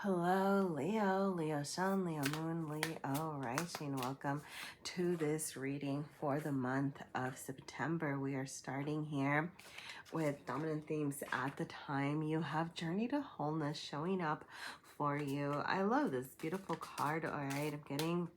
Hello, Leo Sun, Leo Moon, Leo Rising. Welcome to this reading for the month of September. We are starting here with dominant themes at the time. You have Journey to Wholeness showing up for you. I love this beautiful card. All right, I'm getting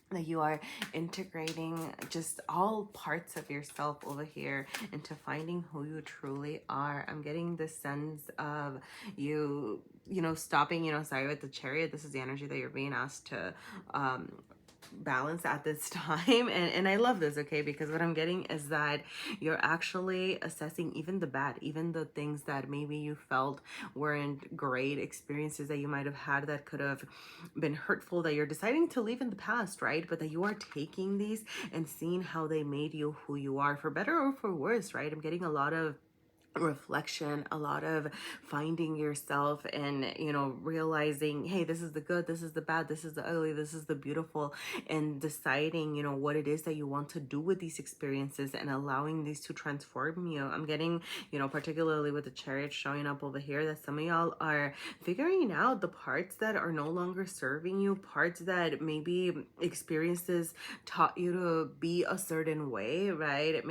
that you are integrating just all parts of yourself over here into finding who you truly are. I'm getting the sense of stopping, sorry, with the Chariot. This is the energy that you're being asked to balance at this time, and I love this, okay, because what I'm getting is that you're actually assessing even the bad, even the things that maybe you felt weren't great experiences that you might have had that could have been hurtful, that you're deciding to leave in the past, right? But that you are taking these and seeing how they made you who you are, for better or for worse, right? I'm getting a lot of reflection, a lot of finding yourself and realizing, hey, this is the good, this is the bad, this is the ugly, this is the beautiful, and deciding what it is that you want to do with these experiences and allowing these to transform you. I'm getting particularly with the Chariot showing up over here, that some of y'all are figuring out the parts that are no longer serving you, parts that maybe experiences taught you to be a certain way, right?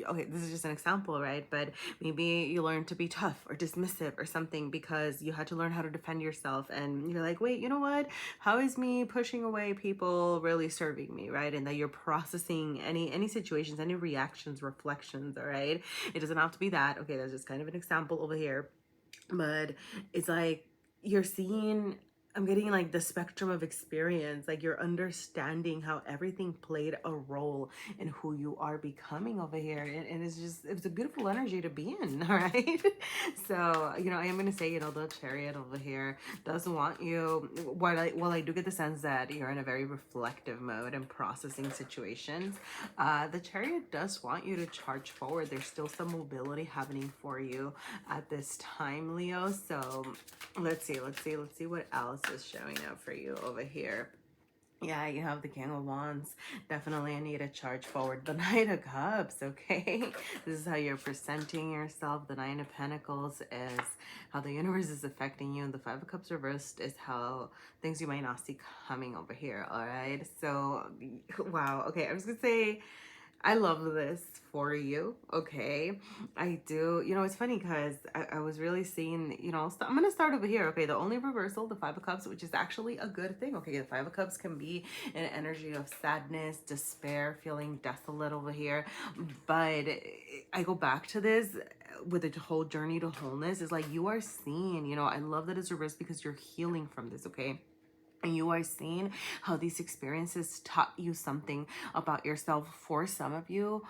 Okay, this is just an example, right? But maybe you learned to be tough or dismissive or something because you had to learn how to defend yourself, and you're like, wait, you know what? How is me pushing away people really serving me, right? And that you're processing any situations, any reactions, reflections, all right? It doesn't have to be that. Okay, that's just kind of an example over here. But it's like you're seeing, I'm getting like the spectrum of experience, like you're understanding how everything played a role in who you are becoming over here. And it's a beautiful energy to be in, all right? So, I am going to say, the Chariot over here doesn't want you, while I do get the sense that you're in a very reflective mode and processing situations, the Chariot does want you to charge forward. There's still some mobility happening for you at this time, Leo. So let's see what else is showing up for you over here. Yeah, you have the King of Wands. Definitely I need to charge forward. The Knight of Cups, okay? This is how you're presenting yourself. The Nine of Pentacles is how the universe is affecting you. And the Five of Cups reversed is how things you might not see coming over here, all right? So, wow. Okay, I was going to say, I love this for you, okay? I do. It's funny because I was really seeing, I'm going to start over here, okay? The only reversal, the Five of Cups, which is actually a good thing, okay? The Five of Cups can be an energy of sadness, despair, feeling desolate over here. But I go back to this with the whole journey to wholeness. Is like you are seeing, I love that it's reversed because you're healing from this, okay? And you are seeing how these experiences taught you something about yourself. For some of you,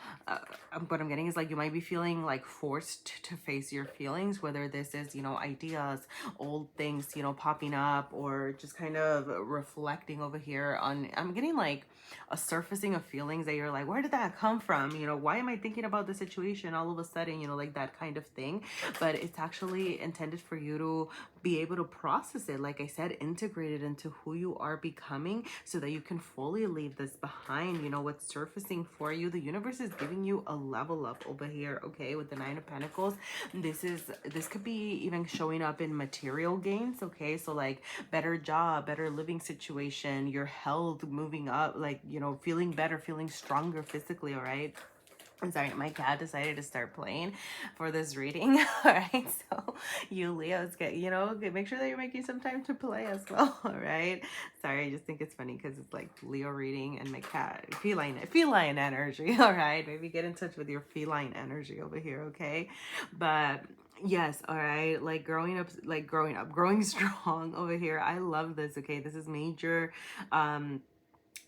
what I'm getting is like you might be feeling like forced to face your feelings, whether this is, ideas, old things, popping up, or just kind of reflecting over here on, I'm getting like a surfacing of feelings that you're like, where did that come from? Why am I thinking about the situation all of a sudden, like that kind of thing. But it's actually intended for you to be able to process it, like I said, integrate it into who you are becoming so that you can fully leave this behind. What's surfacing for you, the universe is giving you a level up over here, okay? With the Nine of Pentacles, this could be even showing up in material gains, okay? So like better job, better living situation, your health moving up, like feeling better, feeling stronger physically, all right? I'm sorry, my cat decided to start playing for this reading. All right, so you Leos make sure that you're making some time to play as well. All right, sorry, I just think it's funny because it's like Leo reading and my cat, feline energy. All right, maybe get in touch with your feline energy over here, okay? But yes, all right, like growing growing strong over here. I love this, okay? This is major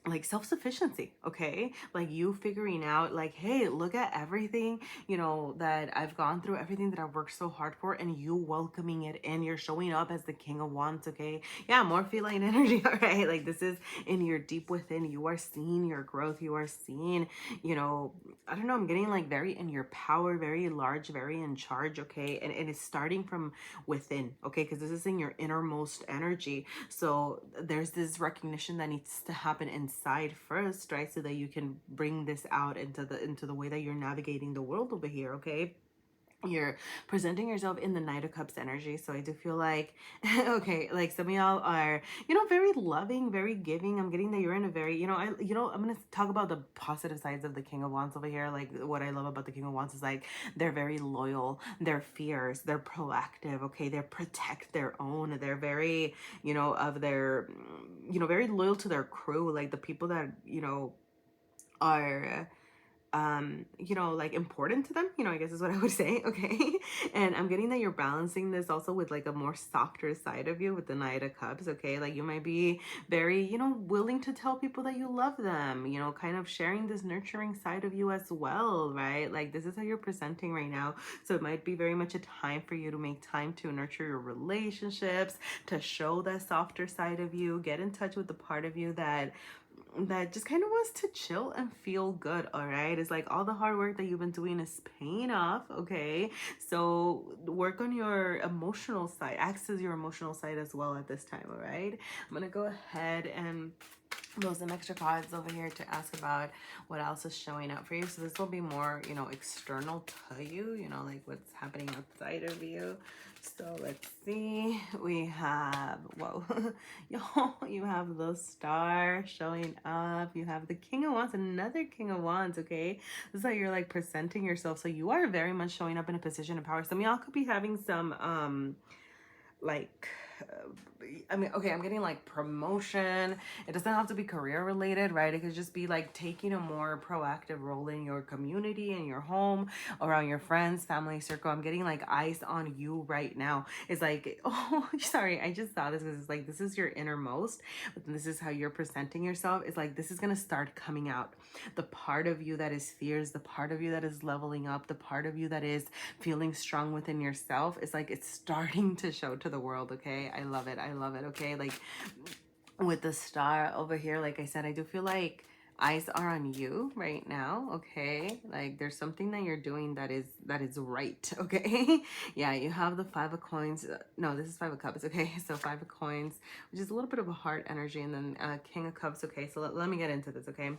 like self-sufficiency, okay? Like you figuring out like, hey, look at everything that I've gone through, everything that I've worked so hard for, and you welcoming it in. You're showing up as the King of Wands, okay? Yeah, more feline energy. All right, like this is in your deep within. You are seeing your growth. You are seeing, I don't know, I'm getting like very in your power, very large, very in charge, okay? And it's starting from within, okay? Because this is in your innermost energy. So there's this recognition that needs to happen inside first, right? So that you can bring this out into the way that you're navigating the world over here, okay? you're presenting yourself in the Knight of Cups energy. So I do feel like, okay, like some of y'all are, very loving, very giving. I'm getting that you're in a very, I'm going to talk about the positive sides of the King of Wands over here. Like what I love about the King of Wands is like, they're very loyal, they're fierce, they're proactive. Okay. They protect their own. They're very, of their, very loyal to their crew. Like the people that, are like important to them, I guess is what I would say. Okay. And I'm getting that you're balancing this also with like a more softer side of you with the Knight of Cups. Okay. Like you might be very, willing to tell people that you love them, kind of sharing this nurturing side of you as well, right? Like this is how you're presenting right now. So it might be very much a time for you to make time to nurture your relationships, to show that softer side of you, get in touch with the part of you that just kind of wants to chill and feel good. All right, it's like all the hard work that you've been doing is paying off. Okay, so work on your emotional side, access your emotional side as well at this time. All right, I'm gonna go ahead and pull some extra cards over here to ask about what else is showing up for you. So this will be more, external to you, like what's happening outside of you. So let's see. We have, whoa, you have the Star showing up. You have the King of Wands, another King of Wands, okay? This is how you're like presenting yourself. So you are very much showing up in a position of power. Some of y'all could be having some, like, okay, I'm getting like promotion. It doesn't have to be career related, right? It could just be like taking a more proactive role in your community, in your home, around your friends, family circle. I'm getting like eyes on you right now. It's like, oh, sorry, I just saw this because it's like, this is your innermost, but this is how you're presenting yourself. It's like, this is going to start coming out. The part of you that is fierce, the part of you that is leveling up, the part of you that is feeling strong within yourself, it's like it's starting to show to the world. Okay, I love it. I love it. Okay, like with the Star over here, like I said, I do feel like eyes are on you right now. Okay, like there's something that you're doing that is right. Okay. Yeah, you have the Five of Coins. No, this is Five of Cups. Okay, so Five of Coins, which is a little bit of a heart energy, and then King of Cups. Okay, so let me get into this. Okay,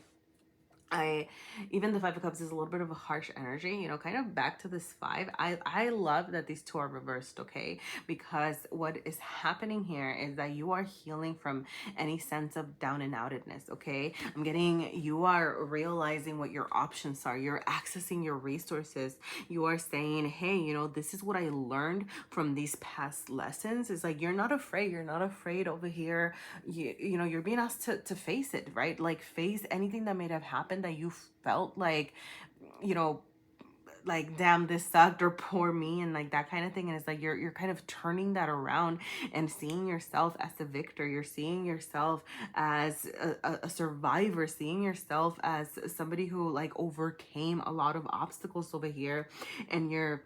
even the Five of Cups is a little bit of a harsh energy, kind of back to this five. I love that these two are reversed. Okay, because what is happening here is that you are healing from any sense of down and outedness. Okay, I'm getting, you are realizing what your options are. You're accessing your resources. You are saying, hey, this is what I learned from these past lessons. It's like, you're not afraid. You're not afraid over here. You're being asked to face it, right? Like face anything that may have happened that you felt like, like, damn, this sucked, or poor me, and like that kind of thing. And it's like you're kind of turning that around and seeing yourself as a victor. You're seeing yourself as a survivor, seeing yourself as somebody who like overcame a lot of obstacles over here. And you're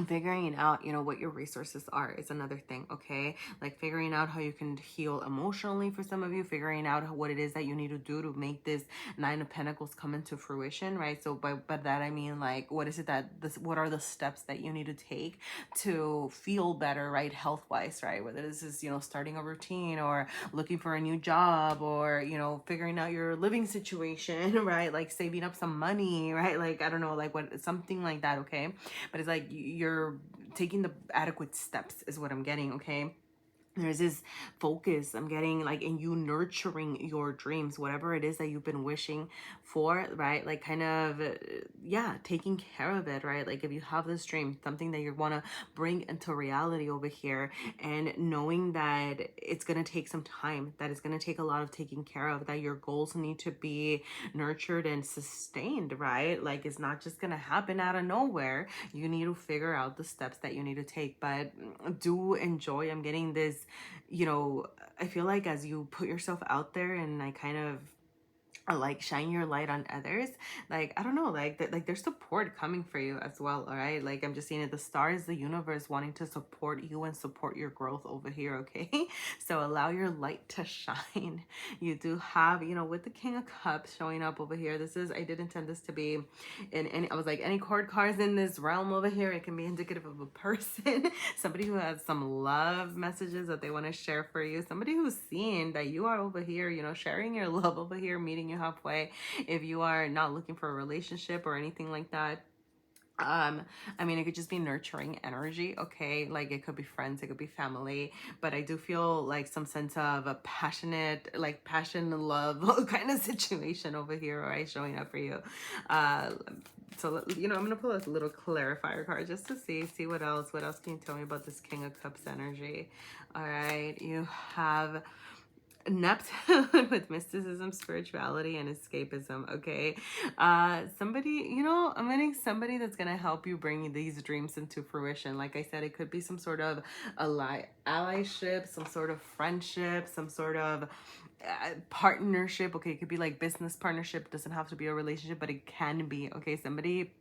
figuring out, what your resources are is another thing. Okay, like figuring out how you can heal emotionally for some of you, figuring out what it is that you need to do to make this Nine of Pentacles come into fruition, right? So by that I mean, like, what is it that what are the steps that you need to take to feel better, right, health wise, right? Whether this is, starting a routine, or looking for a new job, or figuring out your living situation, right? Like saving up some money, right? Like, I don't know, like what, something like that. Okay, but it's like you're taking the adequate steps is what I'm getting. Okay, there's this focus I'm getting, like, in you nurturing your dreams, whatever it is that you've been wishing for, right? Like kind of, yeah, taking care of it, right? Like if you have this dream, something that you want to bring into reality over here, and knowing that it's going to take some time, that it's going to take a lot of taking care of, that your goals need to be nurtured and sustained, right? Like it's not just going to happen out of nowhere. You need to figure out the steps that you need to take. But do enjoy, I'm getting this, I feel like as you put yourself out there and like kind of like shine your light on others, like, I don't know, like that, like there's support coming for you as well. All right, like I'm just seeing it, the stars, the universe wanting to support you and support your growth over here. Okay, so allow your light to shine. You do have, with the King of Cups showing up over here, this is, I did intend this to be in any, I was like, any cards in this realm over here, it can be indicative of a person, somebody who has some love messages that they want to share for you, somebody who's seeing that you are over here, sharing your love over here, meeting you halfway. If you are not looking for a relationship or anything like that, I mean, it could just be nurturing energy, okay? Like it could be friends, it could be family, but I do feel like some sense of a passionate, like passion and love kind of situation over here, all right, showing up for you. Uh, so, I'm gonna pull a little clarifier card just to see what else can you tell me about this King of Cups energy? All right, you have Neptune with mysticism, spirituality, and escapism. Okay, somebody, I'm getting somebody that's gonna help you bring these dreams into fruition. Like I said, it could be some sort of allyship, some sort of friendship, some sort of partnership. Okay, it could be like business partnership. It doesn't have to be a relationship, but it can be. Okay, somebody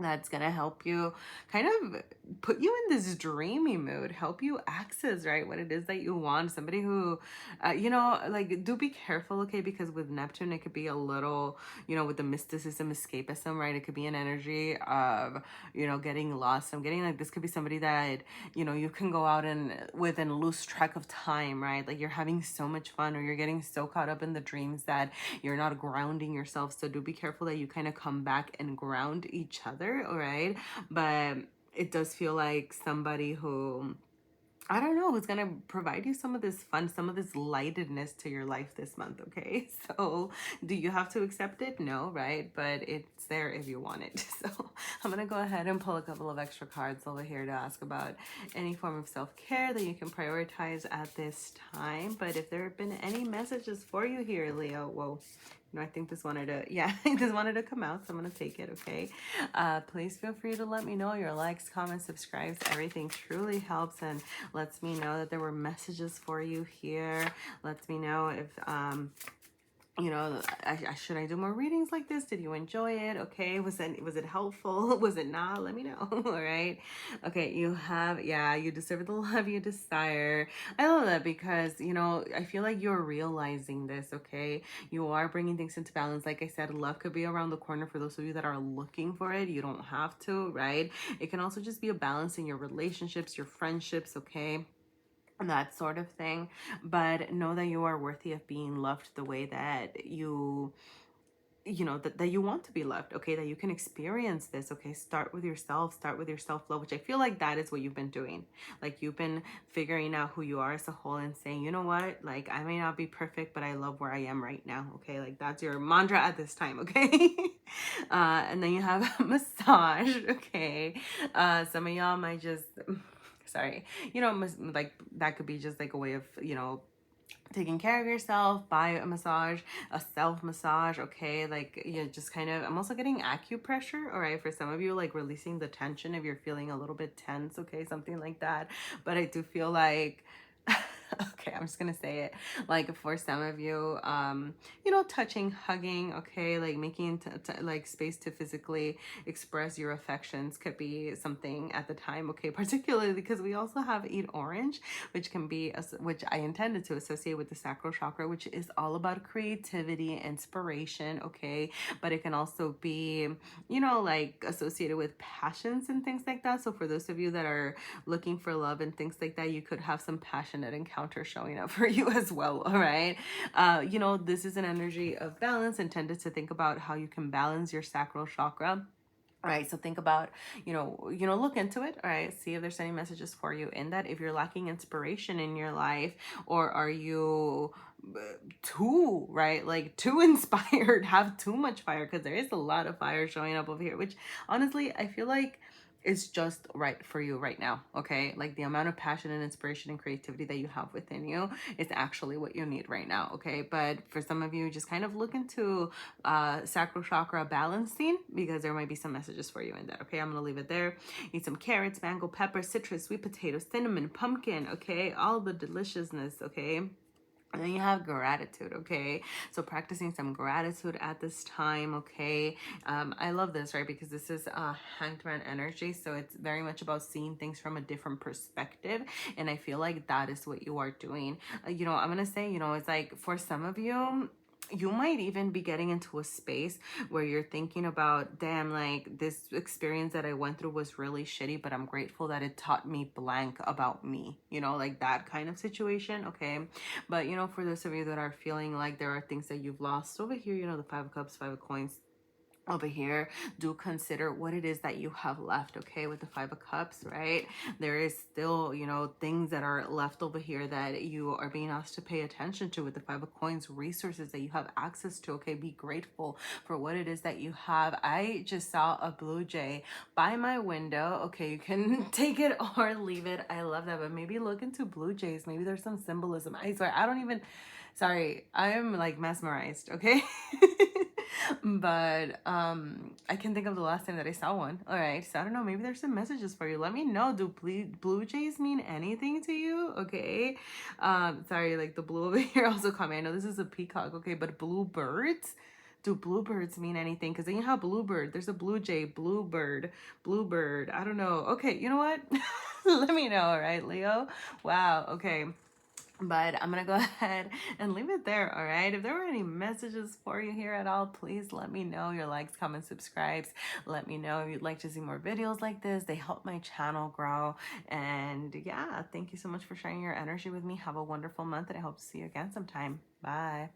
that's gonna help you kind of put you in this dreamy mood, help you access, right, what it is that you want. Somebody who like, do be careful, okay, because with Neptune it could be a little, with the mysticism, escapism, right, it could be an energy of, getting lost. I'm getting like this could be somebody that, you can go out and with and lose track of time, right, like you're having so much fun, or you're getting so caught up in the dreams that you're not grounding yourself. So do be careful that you kind of come back and ground each other, all right? But it does feel like somebody who, I don't know, who's gonna provide you some of this fun, some of this lightedness to your life this month, okay? So do you have to accept it? No, right? But it's there if you want it. So I'm gonna go ahead and pull a couple of extra cards over here to ask about any form of self-care that you can prioritize at this time. But if there have been any messages for you here, Leo, whoa, I think this wanted to, this wanted to come out, so I'm going to take it, okay? Please feel free to let me know. Your likes, comments, subscribes, everything truly helps and lets me know that there were messages for you here. Lets me know if, should I do more readings like this? Did you enjoy it? Okay, was it helpful? Was it not? Let me know. All right. Okay, you deserve the love you desire. I love that because, I feel like you're realizing this, okay? You are bringing things into balance. Like I said, love could be around the corner for those of you that are looking for it. You don't have to, right? It can also just be a balance in your relationships, your friendships, okay? That sort of thing. But know that you are worthy of being loved the way that that you want to be loved, okay, that you can experience this, okay? Start with yourself, start with your self-love, which I feel like that is what you've been doing. Like you've been figuring out who you are as a whole and saying, you know what, like I may not be perfect, but I love where I am right now, okay? Like that's your mantra at this time, okay? And then you have massage, okay? Some of y'all might just sorry, like that could be just like a way of, taking care of yourself, buy a massage, a self massage, okay? Like just kind of, I'm also getting acupressure, all right? For some of you, like releasing the tension if you're feeling a little bit tense, okay? Something like that. But I do feel like, okay, I'm just gonna say it, like for some of you, touching, hugging, okay, like making like space to physically express your affections could be something at the time, okay? Particularly because we also have Eat Orange, which can be which I intended to associate with the sacral chakra, which is all about creativity, inspiration, okay? But it can also be, like associated with passions and things like that. So for those of you that are looking for love and things like that, you could have some passionate encounter showing up for you as well, all right? This is an energy of balance, intended to think about how you can balance your sacral chakra. All right, so think about, look into it. All right, see if there's any messages for you in that. If you're lacking inspiration in your life, or are you too, right, like too inspired, have too much fire, because there is a lot of fire showing up over here, which honestly I feel like is just right for you right now, okay? Like the amount of passion and inspiration and creativity that you have within you is actually what you need right now, okay? But for some of you, just kind of look into sacral chakra balancing, because there might be some messages for you in that, okay? I'm gonna leave it there. Eat some carrots, mango, pepper, citrus, sweet potato, cinnamon, pumpkin, okay? All the deliciousness, okay? And then you have gratitude, okay? So practicing some gratitude at this time, okay? I love this, right? Because this is Hanged Man energy. So it's very much about seeing things from a different perspective. And I feel like that is what you are doing. I'm going to say, it's like for some of you, you might even be getting into a space where you're thinking about, damn, like this experience that I went through was really shitty, but I'm grateful that it taught me blank about me, like that kind of situation, okay? But, for those of you that are feeling like there are things that you've lost over here, the Five of Cups, Five of Coins, over here. Do consider what it is that you have left, okay, with the Five of Cups, right? There is still, you know, things that are left over here that you are being asked to pay attention to with the Five of Coins, resources that you have access to, okay? Be grateful for what it is that you have. I just saw a blue jay by my window, okay? You can take it or leave it. I love that, but maybe look into blue jays. Maybe there's some symbolism. I swear, I don't even, sorry, I am like mesmerized, okay? But I can think of the last time that I saw one. All right, so I don't know, maybe there's some messages for you. Let me know. Do blue jays mean anything to you? Okay. Sorry, like the blue over here also caught me. I know this is a peacock, okay, but bluebirds, do bluebirds mean anything? Because then you have bluebird, there's a blue jay, bluebird, I don't know. Okay, you know what? Let me know. All right, Leo. Wow. Okay, but I'm gonna go ahead and leave it there. All right, if there were any messages for you here at all, please let me know. Your likes, comments, subscribes, let me know if you'd like to see more videos like this. They help my channel grow. And yeah, thank you so much for sharing your energy with me. Have a wonderful month, and I hope to see you again sometime. Bye.